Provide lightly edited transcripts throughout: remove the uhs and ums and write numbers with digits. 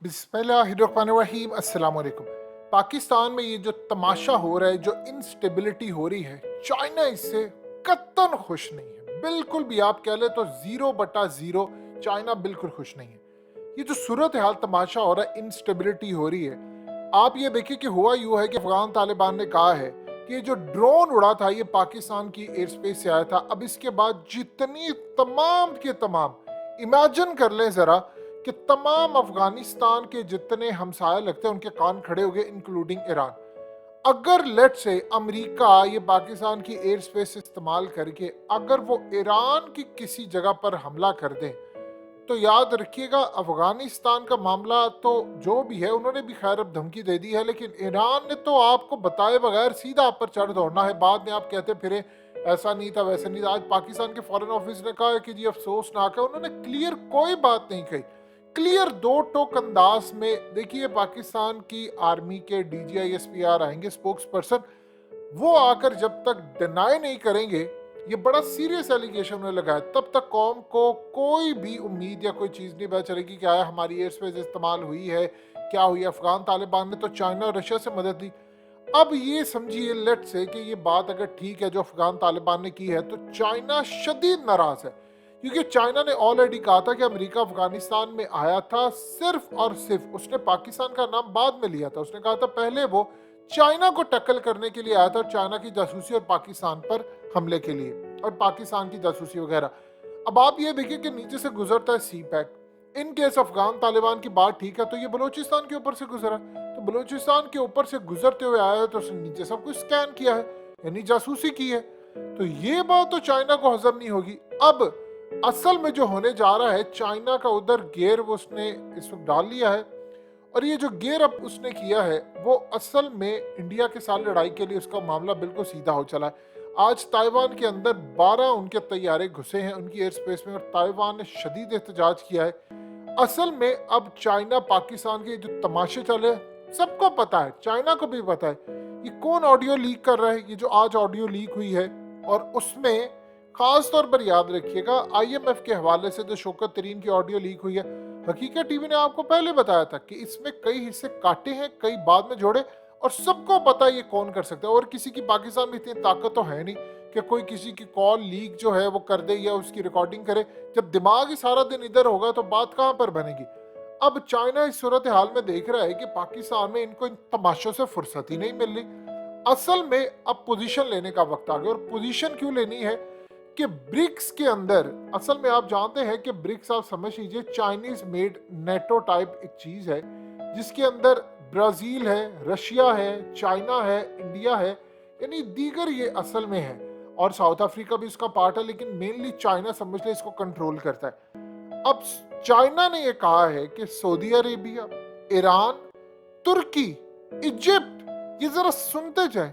बिस्मिल्लाहिर्रहमानिर्रहीम अस्सलाम वालेकुम। पाकिस्तान में ये जो तमाशा हो रहा है, जो इंस्टेबिलिटी हो रही है, चाइना इससे कतन खुश नहीं है। बिल्कुल भी आप कह ले तो 0/0 चाइना बिल्कुल खुश नहीं है। ये जो सूरत हाल तमाशा हो रहा है, इंस्टेबिलिटी हो रही है, आप ये देखिए कि हुआ यूं है कि अफगान तालिबान ने कहा है कि ये जो ड्रोन उड़ा था ये पाकिस्तान की एयर स्पेस से आया था। अब इसके बाद जितनी तमाम के तमाम, इमेजिन कर लें जरा कि तमाम अफगानिस्तान के जितने हमसाया लगते हैं उनके कान खड़े हो गए, इंक्लूडिंग ईरान। अगर लेट से अमेरिका ये पाकिस्तान की एयर स्पेस इस्तेमाल करके अगर वो ईरान की किसी जगह पर हमला कर दें, तो याद रखिएगा अफगानिस्तान का मामला तो जो भी है, उन्होंने भी खैर अब धमकी दे दी है, लेकिन ईरान ने तो आपको बताए बगैर सीधा आप पर चढ़ दौड़ना है। बाद में आप कहते फिरे ऐसा नहीं था वैसा नहीं था। आज पाकिस्तान के फॉरेन ऑफिस ने कहा है कि जी अफसोसनाक है, उन्होंने क्लियर कोई बात नहीं कही। क्लियर दो टोक अंदाज में देखिए, पाकिस्तान की आर्मी के DGISPR आएंगे, स्पोक्स पर्सन, वो आकर जब तक डिनाई नहीं करेंगे, ये बड़ा सीरियस एलिगेशन उन्होंने लगाया, तब तक कौम को कोई भी उम्मीद या कोई चीज़ नहीं पता चलेगी कि आया हमारी एयर स्पेस इस्तेमाल हुई है, क्या हुई। अफगान तालिबान ने तो चाइना और रशिया से मदद ली। अब ये समझिए लेट से कि ये बात अगर ठीक है जो अफगान तालिबान ने की है, तो चाइना शदीद नाराज है, क्योंकि चाइना ने ऑलरेडी कहा था कि अमेरिका अफगानिस्तान में आया था सिर्फ और सिर्फ, उसने पाकिस्तान का नाम बाद में लिया था। उसने कहा था पहले वो चाइना को टक्कर करने के लिए आया था, चाइना की जासूसी और पाकिस्तान पर हमले के लिए और पाकिस्तान की जासूसी वगैरह। अब आप ये देखिए कि नीचे से गुजरता है CPEC. In case Afghan Taliban की बात ठीक है तो ये बलूचिस्तान के ऊपर से गुजरा, तो बलूचिस्तान के ऊपर से गुजरते हुए आया है तो उसने नीचे सब कुछ स्कैन किया है, यानी जासूसी की है। तो ये बात तो चाइना को हजम नहीं होगी। अब असल में जो होने जा रहा है, चाइना का उधर गेयर वो उसने इस वक्त डाल लिया है, और ये जो गेयर अप उसने किया है वो असल में इंडिया के साथ लड़ाई के लिए उसका मामला बिल्कुल सीधा हो चला है। आज ताइवान के अंदर 12 उनके तैयारे घुसे हैं उनकी एयर स्पेस में, और ताइवान ने शदीद एहतजाज किया है। असल में अब चाइना पाकिस्तान के जो तमाशे चले सबको पता है, चाइना को भी पता है ये कौन ऑडियो लीक कर रहा है। ये जो आज ऑडियो लीक हुई है, और उसमें खास तौर पर याद रखिएगा IMF के हवाले से जो शौकत तरीन की ऑडियो लीक हुई है, हकीकत टीवी ने आपको पहले बताया था कि इसमें कई हिस्से काटे हैं, कई बाद में जोड़े, और सबको पता है ये कौन कर सकता है। और किसी की पाकिस्तान में इतनी ताकत तो है नहीं कि कोई किसी की कॉल लीक जो है वो कर दे या उसकी रिकॉर्डिंग करे। जब दिमाग ही सारा दिन इधर होगा तो बात कहाँ पर बनेगी। अब चाइना इस सूरत हाल में देख रहा है कि पाकिस्तान में इनको इन तमाशों से फुर्सत ही नहीं मिल रही। असल में अब पोजीशन लेने का वक्त आ गया, और पोजीशन क्यों लेनी है कि ब्रिक्स के अंदर, असल में आप जानते हैं कि ब्रिक्स आप समझ लीजिए चाइनीज मेड नेटो टाइप एक चीज है, जिसके अंदर ब्राजील है, रशिया है, चाइना है, इंडिया है, यानी दीगर ये असल में है, और साउथ अफ्रीका भी इसका पार्ट है, लेकिन मेनली चाइना समझ ले इसको कंट्रोल करता है। अब चाइना ने ये कहा है कि सऊदी अरेबिया, ईरान, तुर्की, इजिप्ट, ये जरा सुनते जाएं,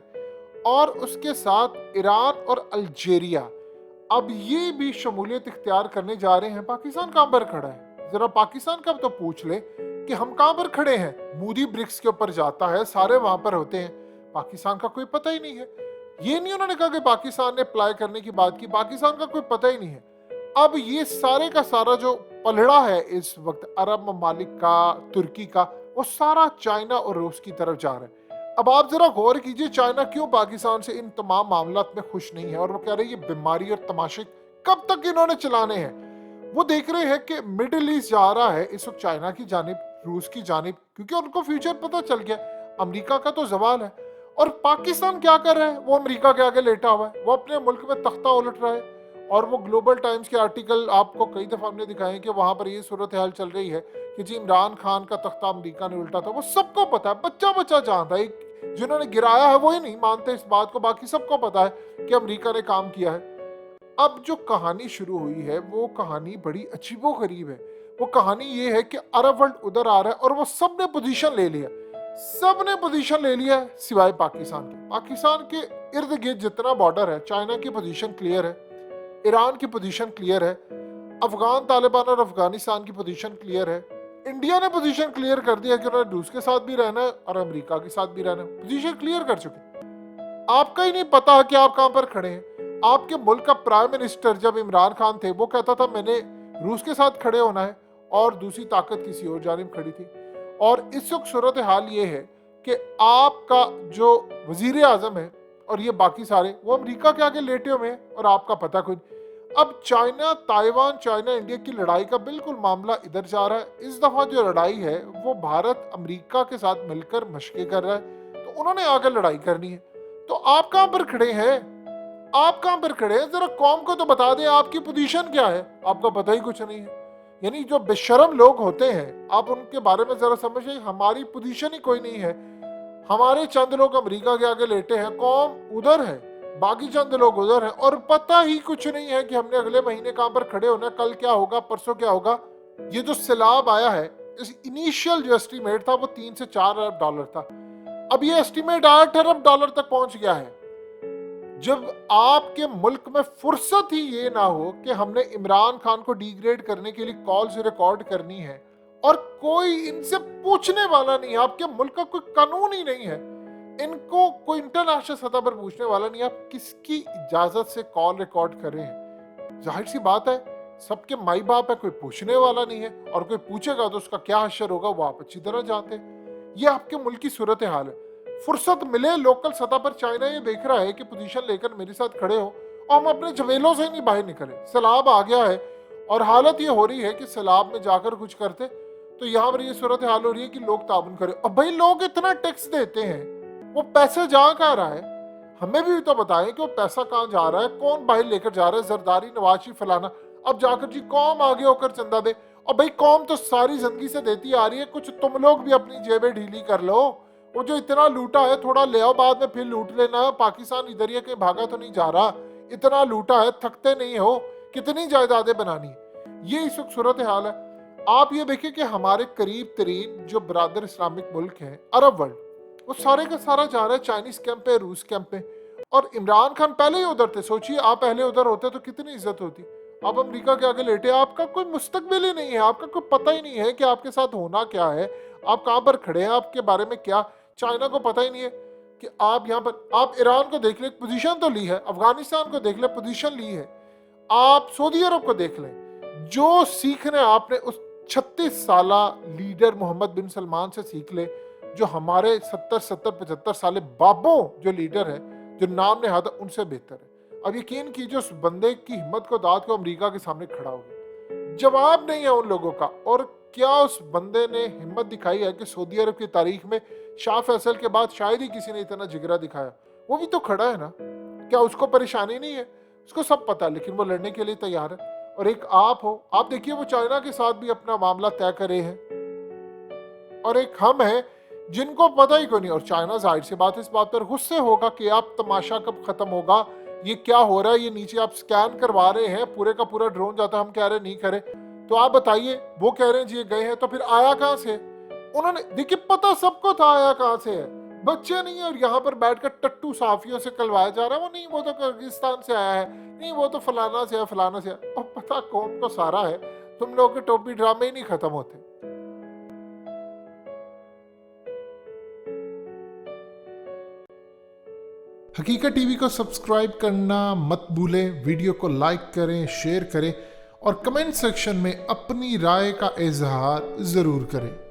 और उसके साथ ईरान और अल्जेरिया, अब ये भी शमूलियत इख्तियार करने जा रहे हैं। पाकिस्तान कहां पर खड़ा है, जरा पाकिस्तान का तो पूछ ले कि हम कहां पर खड़े हैं। मोदी ब्रिक्स के ऊपर जाता है, सारे वहां पर होते हैं, पाकिस्तान का कोई पता ही नहीं है। ये नहीं उन्होंने कहा कि पाकिस्तान ने अप्लाई करने की बात की, पाकिस्तान का कोई पता ही नहीं है। अब ये सारे का सारा जो पलड़ा है इस वक्त अरब ममालिक का, तुर्की का, वो सारा चाइना और रूस की तरफ जा रहा है। अब आप जरा गौर कीजिए चाइना क्यों पाकिस्तान से इन तमाम मामलात में खुश नहीं है, और वो कह रहे हैं ये बीमारी और तमाशे कब तक इन्होंने चलाने हैं। वो देख रहे हैं कि मिडिल ईस्ट जा रहा है इस वक्त चाइना की जानिब, रूस की जानिब, क्योंकि उनको फ्यूचर पता चल गया, अमेरिका का तो जवाल है। और पाकिस्तान क्या कर रहा है, वो अमेरिका के आगे लेटा हुआ है, वो अपने मुल्क में तख्ता उलट रहा है। और वो ग्लोबल टाइम्स के आर्टिकल आपको कई दफा हमने दिखाए कि वहां पर ये सूरत हाल चल रही है कि जी इमरान खान का तख्ता अमेरिका ने उल्टा था। वो सबको पता है, बच्चा बच्चा जानता है, जिन्होंने गिराया है वो ही नहीं मानते इस बात को, बाकी सबको पता है कि अमेरिका ने काम किया है। अब जो कहानी शुरू हुई है वो कहानी बड़ी अजीबो गरीब है। वो कहानी ये है कि अरब वर्ल्ड उधर आ रहा है और वो सब ने पोजीशन ले लिया, सब ने पोजीशन ले लिया है सिवाय पाकिस्तान के। पाकिस्तान के इर्द गिर्द जितना बॉर्डर है, चाइना की पोजीशन क्लियर है, ईरान की पोजीशन क्लियर है, अफगान तालिबान और अफगानिस्तान की पोजीशन क्लियर है, इंडिया ने पोजीशन क्लियर कर दिया कि उन्होंने रूस के साथ भी रहना है और अमेरिका के साथ भी रहना है, पोजीशन क्लियर कर चुके। आपका ही नहीं पता कि आप कहां पर खड़े हैं। आपके मुल्क का प्राइम मिनिस्टर जब इमरान खान थे वो कहता था मैंने रूस के साथ खड़े होना है, और दूसरी ताकत किसी और जानिब खड़ी थी। और इस वक्त सूरत हाल ये है कि आपका जो वजीर आजम है और ये बाकी सारे वो अमेरिका के आगे लेटे हुए हैं और आपका पता कोई नहीं। अब चाइना ताइवान, चाइना इंडिया की लड़ाई का बिल्कुल मामला इधर जा रहा है। इस दफा जो लड़ाई है वो भारत अमेरिका के साथ मिलकर मशक़े कर रहा है, तो उन्होंने आगे लड़ाई करनी है। तो आप कहां पर खड़े हैं? आप कहां पर खड़े हैं? जरा कौम को तो बता दें आपकी पोजीशन क्या है। आपको पता ही कुछ नहीं है। यानी जो बेशरम लोग होते हैं आप उनके बारे में जरा समझिए। हमारी पोजीशन ही कोई नहीं है। हमारे चंद लोग अमेरिका के आगे लेटे हैं, कौम उधर है, बाकी चंद लोग उधर हैं और पता ही कुछ नहीं है कि हमने अगले महीने कहां पर खड़े होना, कल क्या होगा, परसों क्या होगा। ये जो सैलाब आया है, इस इनिशियल जो एस्टीमेट था वो 3 से 4 अरब डॉलर था। अब ये एस्टीमेट 8 अरब डॉलर तक पहुंच गया है। जब आपके मुल्क में फुर्सत ही ये ना हो कि हमने इमरान खान को डिग्रेड करने के लिए कॉल्स रिकॉर्ड करनी है और कोई इनसे पूछने वाला नहीं है, आपके मुल्क का कोई कानून ही नहीं है, इनको कोई इंटरनेशनल सतह पर पूछने वाला नहीं है, आप किसकी इजाजत से कॉल रिकॉर्ड कर रहे हैं? जाहिर सी बात है सबके माई बाप है, कोई पूछने वाला नहीं है और कोई पूछेगा तो उसका क्या हश्र होगा वो आप अच्छी तरह जानते हैं। ये आपके मुल्क की सूरत हाल है। फुर्सत मिले लोकल सतह पर चाइना ये देख रहा है कि पोजीशन लेकर मेरे साथ खड़े हो और हम अपने जवेलों से नहीं बाहर निकले। सैलाब आ गया है और हालत ये हो रही है कि सैलाब में जाकर कुछ करते तो यहाँ पर ये सूरत हाल हो रही है कि लोग ताबन करें। अब भाई लोग इतना टैक्स देते हैं, वो पैसे जा कहाँ रहा है? हमें भी तो बताएं कि वो पैसा कहाँ जा रहा है, कौन बाहर लेकर जा रहा है, जरदारी, नवाजी, फलाना। अब जाकर जी कौम आगे होकर चंदा दे। और भाई कौम तो सारी जिंदगी से देती आ रही है, कुछ तुम लोग भी अपनी जेबें ढीली कर लो। वो जो इतना लूटा है थोड़ा ले आओ, बाद में फिर लूट लेना। पाकिस्तान इधर ही कहीं भागा तो नहीं जा रहा, इतना लूटा है, थकते नहीं हो, कितनी जायदादें बनानी। ये इस वक्त सूरत हाल है। आप ये देखिए कि हमारे करीब तरीन जो बरादर इस्लामिक मुल्क हैं, अरब वर्ल्ड, वो सारे का सारा जा रहा है चाइनीज कैंप पे, रूस कैंप पे। और इमरान खान पहले ही उधर थे। सोचिए आप पहले उधर होते तो कितनी इज्जत होती। आप अमेरिका के आगे लेटे, आपका कोई मुस्तकबिल ही नहीं है, आपका कोई पता ही नहीं है कि आपके साथ होना क्या है, आप कहाँ पर खड़े हैं, आपके बारे में क्या। चाइना को पता ही नहीं है कि आप यहाँ पर, आप ईरान को देख ले, पोजीशन तो ली है, अफगानिस्तान को देख ले, पोजीशन ली है, आप सऊदी अरब को देख लें। जो सीखने आपने उस 36 साला लीडर मोहम्मद बिन सलमान से सीख ले, जो हमारे 70-75 साले बाबों जो लीडर है, जो नाम ने हाथ उनसे बेहतर है। अब यकीन कीजिए उस बंदे की हिम्मत को दाद को अमेरिका के सामने खड़ा हो गया। जवाब नहीं है उन लोगों का। और क्या उस बंदे ने हिम्मत दिखाई है कि सऊदी अरब की तारीख में शाह फैसल के बाद शायद ही किसी ने इतना जिगरा दिखाया। वो भी तो खड़ा है ना, क्या उसको परेशानी नहीं है? उसको सब पता है, लेकिन वो लड़ने के लिए तैयार है। और एक आप हो, आप देखिए वो चाइना के साथ भी अपना मामला तय करे हैं, और एक हम हैं जिनको पता ही क्यों नहीं। और चाइना जाहिर सी बात इस बात पर गुस्से होगा कि आप तमाशा कब खत्म होगा, ये क्या हो रहा है, ये नीचे आप स्कैन करवा रहे हैं, पूरे का पूरा ड्रोन जाता है, हम कह रहे नहीं करे। तो आप बताइए, वो कह रहे हैं जी गए हैं, तो फिर आया कहां से? उन्होंने देखिए पता सबको था आया कहां से है, बच्चे नहीं है। और यहाँ पर बैठकर टट्टू साफियों से कलवाया जा रहा है, वो नहीं वो तो किर्गिस्तान से आया है, नहीं वो तो फलाना से है, फलाना से है। और पता कौम को सारा है, तुम लोग के टोपी ड्रामे ही नहीं खत्म होते। हकीकत टीवी को सब्सक्राइब करना मत भूलें, वीडियो को लाइक करें, शेयर करें और कमेंट सेक्शन में अपनी राय का इजहार जरूर करें।